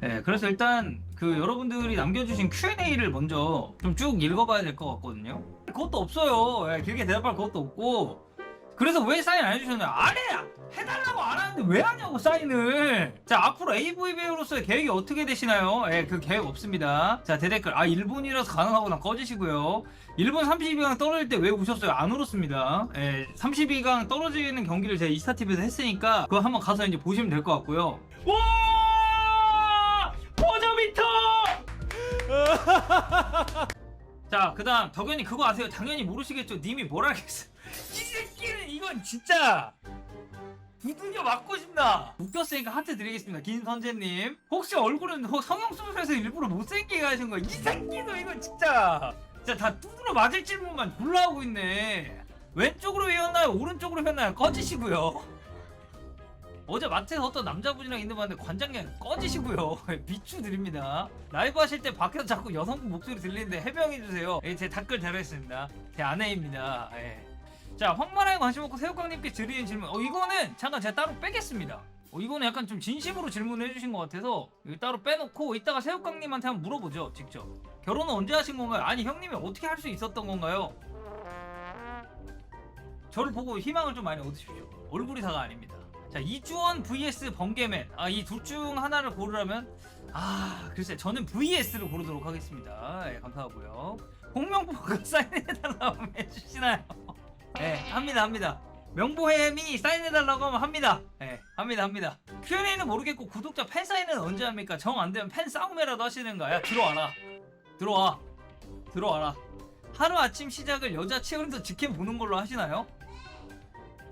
네, 그래서 일단 그 여러분들이 남겨주신 Q&A를 먼저 좀 쭉 읽어봐야 될 것 같거든요. 그것도 없어요. 예, 길게 대답할 것도 없고. 그래서 왜 사인 안 해주셨나요? 안 해! 해달라고 안 하는데 왜 하냐고 사인을. 자, 앞으로 AV 배우로서의 계획이 어떻게 되시나요? 예, 그 계획 없습니다. 자, 대댓글. 아, 일본이라서 가능하구나. 꺼지시고요. 일본 32강 떨어질 때 왜 우셨어요? 안 울었습니다. 예, 32강 떨어지는 경기를 제가 이스타TV에서 했으니까 그거 한번 가서 이제 보시면 될 것 같고요. 와! 포저미터! 자, 그 다음 덕현이 그거 아세요? 당연히 모르시겠죠? 님이 뭘 알겠어. 이 새끼는 이건 진짜 두들겨 맞고 싶나. 웃겼으니까 하트 드리겠습니다. 김선재님, 혹시 얼굴은 성형수술해서 일부러 못생기게 하신 거야? 이 새끼도 이건 진짜 다 두드려 맞을 질문만 골라 하고 있네. 왼쪽으로 회였나요? 오른쪽으로 회였나요? 꺼지시고요. 어제 마트에서 어떤 남자분이랑 있는 봤는데 관장님 꺼지시고요. 비추 드립니다. 라이브 하실 때 밖에서 자꾸 여성분 목소리 들리는데 해명해주세요. 제 댓글 달아있습니다. 제 아내입니다. 예. 자, 황만하게 관심 없고 새우깡님께 드리는 질문. 이거는 잠깐 제가 따로 빼겠습니다. 이거는 약간 좀 진심으로 질문을 해주신 것 같아서 이거 따로 빼놓고 이따가 새우깡님한테 한번 물어보죠. 직접. 결혼은 언제 하신 건가요? 아니, 형님이 어떻게 할 수 있었던 건가요? 저를 보고 희망을 좀 많이 얻으십시오. 얼굴이 다가 아닙니다. 자, 이주원 vs 번개맨. 이 둘 중 하나를 고르라면 글쎄 저는 vs를 고르도록 하겠습니다. 예, 감사하고요. 홍명보가 사인해달라고 하면 해주시나요? 예, 합니다. 명보햄이 사인해달라고 하면 합니다. 예, 합니다. Q&A는 모르겠고 구독자 팬 사인은 언제 합니까? 정 안되면 팬 싸움이라도 하시는가? 야, 들어와라. 하루아침 시작을 여자 치어리더 직캠 보는 걸로 하시나요?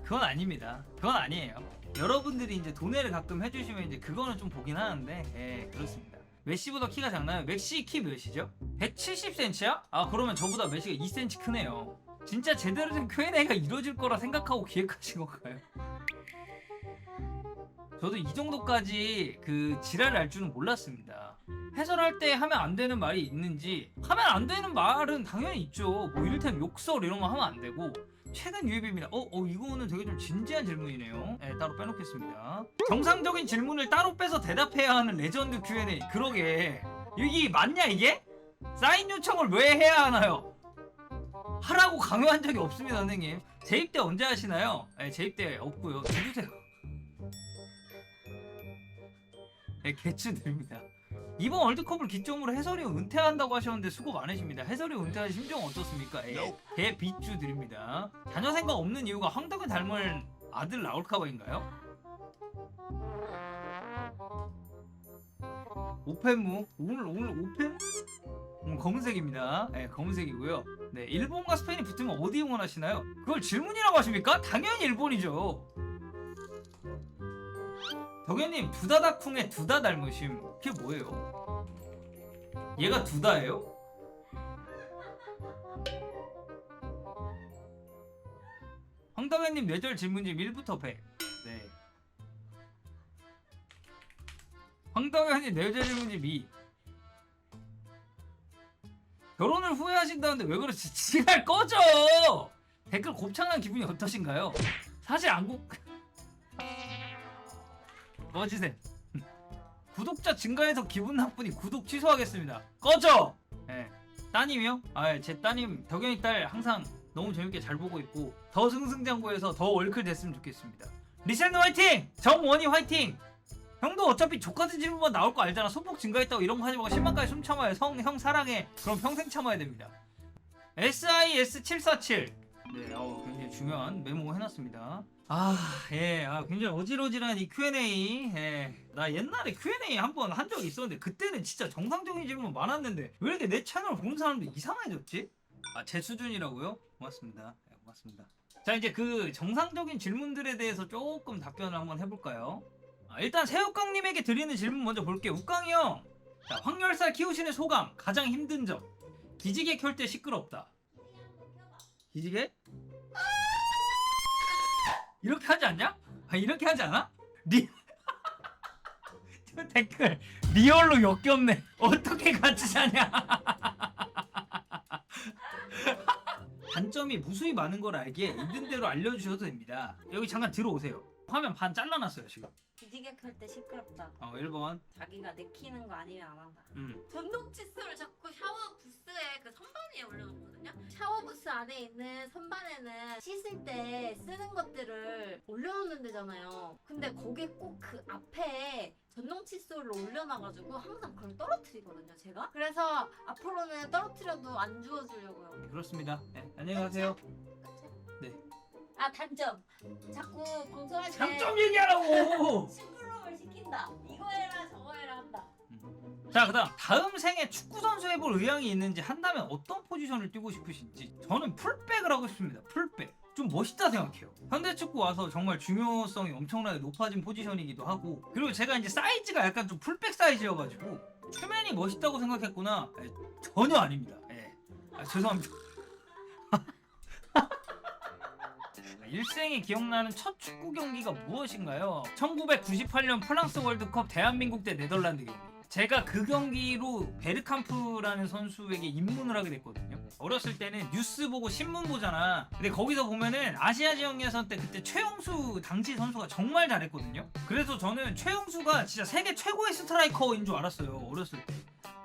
그건 아닙니다. 그건 아니에요. 여러분들이 이제 도네를 가끔 해주시면 이제 그거는 좀 보긴 하는데, 예, 그렇습니다. 메시보다 키가 작나요? 맥시 키 몇이죠? 170cm야? 그러면 저보다 메시가 2cm 크네요. 진짜 제대로 된 Q&A가 이루어질 거라 생각하고 기획하신 건가요? 저도 이 정도까지 그 지랄을 할 줄은 몰랐습니다. 해설할 때 하면 안 되는 말이 있는지, 하면 안 되는 말은 당연히 있죠. 뭐 이를테면 욕설 이런 거 하면 안 되고. 최근 유입입니다. 이거는 되게 좀 진지한 질문이네요. 네, 따로 빼놓겠습니다. 정상적인 질문을 따로 빼서 대답해야 하는 레전드 Q&A. 그러게. 이게 맞냐 이게? 사인 요청을 왜 해야 하나요? 하라고 강요한 적이 없습니다, 선생님. 재입대 언제 하시나요? 네, 재입대 없고요. 주세요. 네, 개추 드립니다. 이번 월드컵을 기점으로 해설이 은퇴한다고 하셨는데 수고 많으십니다. 해설이 은퇴한 심정 어떻습니까? 개 비추 드립니다. 자녀 생각 없는 이유가 황덕을 닮은 아들 나올까봐인가요? 오펜무 오늘 오펜? 검은색입니다. 네, 검은색이고요. 네, 일본과 스페인이 붙으면 어디 응원하시나요? 그걸 질문이라고 하십니까? 당연히 일본이죠. 덕현님, 두다다쿵의 두다 닮으심. 그게 뭐예요? 얘가 두다예요? 황덕현님 뇌절 질문집 1부터 100. 네. 황덕현님 뇌절 질문집 2. 결혼을 후회하신다는데 왜 그러지? 지랄 꺼져! 댓글 곱창난 기분이 어떠신가요? 사실 꺼지세요. 구독자 증가해서 기분 나쁘니 구독 취소하겠습니다. 꺼져! 예. 따님이요? 제 따님 덕현이 딸 항상 너무 재밌게 잘 보고 있고 더 승승장구해서 더 월클 됐으면 좋겠습니다. 리센드 화이팅! 정원이 화이팅! 형도 어차피 족같은 질문만 나올 거 알잖아. 소폭 증가했다고 이런 거 하지 말고 10만까지 숨 참아요. 형 사랑해. 그럼 평생 참아야 됩니다. SIS747. 네, 굉장히 중요한 메모 해놨습니다. 굉장히 어질어질한 이 Q&A. 나 옛날에 Q&A 한번 한 적이 있었는데 그때는 진짜 정상적인 질문 많았는데 왜 이렇게 내 채널 보는 사람들 이상해졌지? 제 수준이라고요? 고맙습니다. 네, 고맙습니다. 자, 이제 그 정상적인 질문들에 대해서 조금 답변을 한번 해볼까요? 일단 새우깡님에게 드리는 질문 먼저 볼게요. 우깡이 형, 자, 황열살 키우시는 소감, 가장 힘든 점. 기지개 켤 때 시끄럽다. 기지개? 이렇게 하지 않냐? 이렇게 하지 않아? 저 댓글 리얼로 역겹네. 어떻게 같이 자냐? 단점이 무수히 많은 걸 알기에 있는 대로 알려주셔도 됩니다. 여기 잠깐 들어오세요. 화면 반 잘라놨어요 지금. 기지개 켤 때 시끄럽다. 1번. 자기가 내키는 거 아니면 안 한다. 전동 칫솔을 자꾸 샤워 부스에 그 선반위에 올려놓거든요. 샤워 부스 안에 있는 선반에는 씻을 때 쓰는 것들을 올려놓는 데잖아요. 근데 거기에 꼭 그 앞에 전동 칫솔을 올려놔가지고 항상 그걸 떨어뜨리거든요, 제가. 그래서 앞으로는 떨어뜨려도 안 주워주려고요. 그렇습니다. 네, 안녕히 가세요. 네. 아, 단점. 자꾸 방송할 때 장점 얘기하라고. 심부름을 시킨다. 이거 해라 저거 해라 한다. 자, 그다음 다음 생에 축구 선수 해볼 의향이 있는지, 한다면 어떤 포지션을 뛰고 싶으신지. 저는 풀백을 하고 싶습니다. 풀백. 좀 멋있다 생각해요. 현대축구 와서 정말 중요성이 엄청나게 높아진 포지션이기도 하고, 그리고 제가 이제 사이즈가 약간 좀 풀백 사이즈여가지고 최면이 멋있다고 생각했구나. 전혀 아닙니다. 죄송합니다. 일생에 기억나는 첫 축구 경기가 무엇인가요? 1998년 프랑스 월드컵 대한민국 대 네덜란드 경기. 제가 그 경기로 베르캄프라는 선수에게 입문을 하게 됐거든요. 어렸을 때는 뉴스 보고 신문 보잖아. 근데 거기서 보면은 아시아 지역 예선 때 그때 최용수 당시 선수가 정말 잘했거든요. 그래서 저는 최용수가 진짜 세계 최고의 스트라이커인 줄 알았어요, 어렸을 때.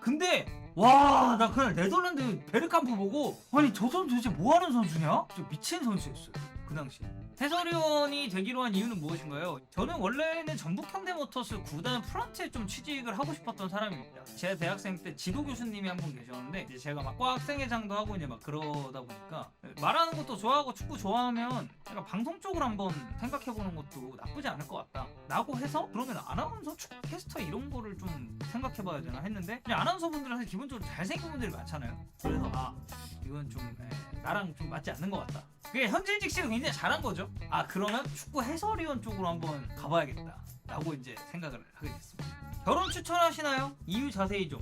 근데 와, 나 그날 네덜란드 베르캄프 보고, 아니 저 선수 도대체 뭐하는 선수냐? 좀 미친 선수였어요, 그 당시. 해설위원이 되기로 한 이유는 무엇인가요? 저는 원래는 전북 현대모터스 구단 프런트에 좀 취직을 하고 싶었던 사람입니다. 제 대학생 때 지도 교수님이 한 분 계셨는데, 이제 제가 막 과학생회장도 하고 이제 막 그러다 보니까 말하는 것도 좋아하고 축구 좋아하면 약간 방송 쪽으로 한번 생각해보는 것도 나쁘지 않을 것 같다 라고 해서, 그러면 아나운서, 축구 캐스터 이런 거를 좀 생각해봐야 되나 했는데, 그냥 아나운서 분들은 사실 기본적으로 잘생긴 분들이 많잖아요. 그래서 이건 좀 나랑 좀 맞지 않는 것 같다. 그게 현실직 씨가 굉장히 잘한 거죠. 그러면 축구 해설위원 쪽으로 한번 가봐야겠다 라고 이제 생각을 하게 됐습니다. 결혼 추천하시나요? 이유 자세히 좀.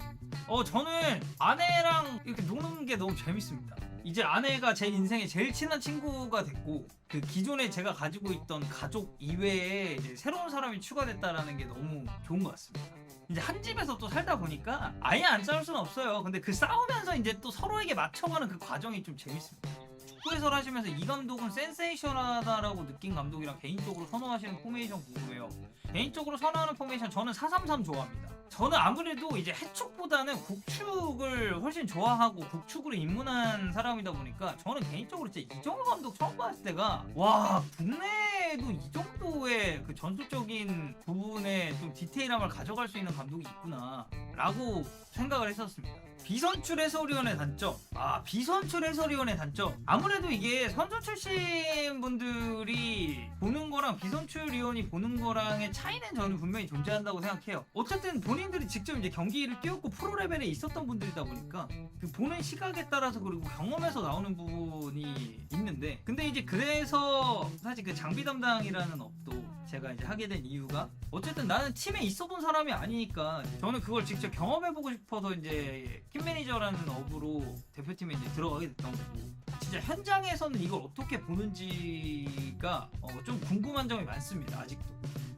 저는 아내랑 이렇게 노는 게 너무 재밌습니다. 이제 아내가 제 인생에 제일 친한 친구가 됐고, 그 기존에 제가 가지고 있던 가족 이외에 이제 새로운 사람이 추가됐다라는 게 너무 좋은 것 같습니다. 이제 한 집에서 또 살다 보니까 아예 안 싸울 수는 없어요. 근데 그 싸우면서 이제 또 서로에게 맞춰가는 그 과정이 좀 재밌습니다. 축구 해설 하시면서 이 감독은 센세이션하다라고 느낀 감독이랑 개인적으로 선호하시는 포메이션 궁금해요. 개인적으로 선호하는 포메이션, 저는 4-3-3 좋아합니다. 저는 아무래도 이제 해축보다는 국축을 훨씬 좋아하고 국축으로 입문한 사람이다 보니까, 저는 개인적으로 진짜 이정우 감독 처음 봤을 때가, 와, 국내에도 이 정도의 그 전술적인 부분에 좀 디테일함을 가져갈 수 있는 감독이 있구나 라고 생각을 했었습니다. 비선출 해설위원의 단점. 비선출 해설위원의 단점. 아무래도 이게 선수 출신 분들이 보는 거랑 비선출 위원이 보는 거랑의 차이는 저는 분명히 존재한다고 생각해요. 어쨌든 본인들이 직접 이제 경기를 뛰었고 프로 레벨에 있었던 분들이다 보니까 그 보는 시각에 따라서, 그리고 경험에서 나오는 부분이 있는데, 근데 이제 그래서 사실 그 장비 담당이라는 업도 제가 이제 하게 된 이유가, 어쨌든 나는 팀에 있어본 사람이 아니니까 저는 그걸 직접 경험해보고 싶어서 이제 팀 매니저라는 업으로 대표팀에 이제 들어가게 됐던 거고, 진짜 현장에서는 이걸 어떻게 보는지가 좀 궁금한 점이 많습니다, 아직도.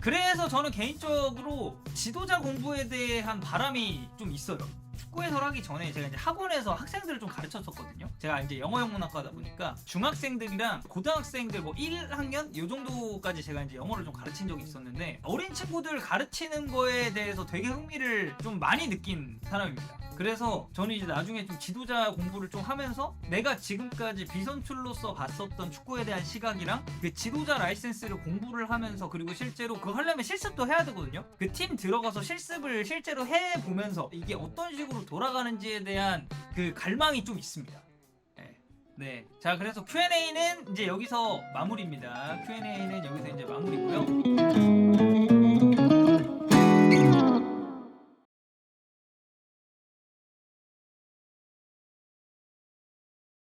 그래서 저는 개인적으로 지도자 공부에 대한 바람이 좀 있어요. 축구 해설하기 전에 제가 이제 학원에서 학생들을 좀 가르쳤었거든요. 제가 이제 영어 영문학과다 보니까 중학생들이랑 고등학생들 1학년 요 정도까지 제가 이제 영어를 좀 가르친 적이 있었는데, 어린 친구들 가르치는 거에 대해서 되게 흥미를 좀 많이 느낀 사람입니다. 그래서 저는 이제 나중에 좀 지도자 공부를 좀 하면서, 내가 지금까지 비선출로서 봤었던 축구에 대한 시각이랑 그 지도자 라이센스를 공부를 하면서, 그리고 실제로 그거 하려면 실습도 해야 되거든요. 그 팀 들어가서 실습을 실제로 해보면서 이게 어떤 식으로 돌아가는지에 대한 그 갈망이 좀 있습니다. 네. 자, 그래서 Q&A는 이제 여기서 마무리입니다. Q&A는 여기서 이제 마무리고요.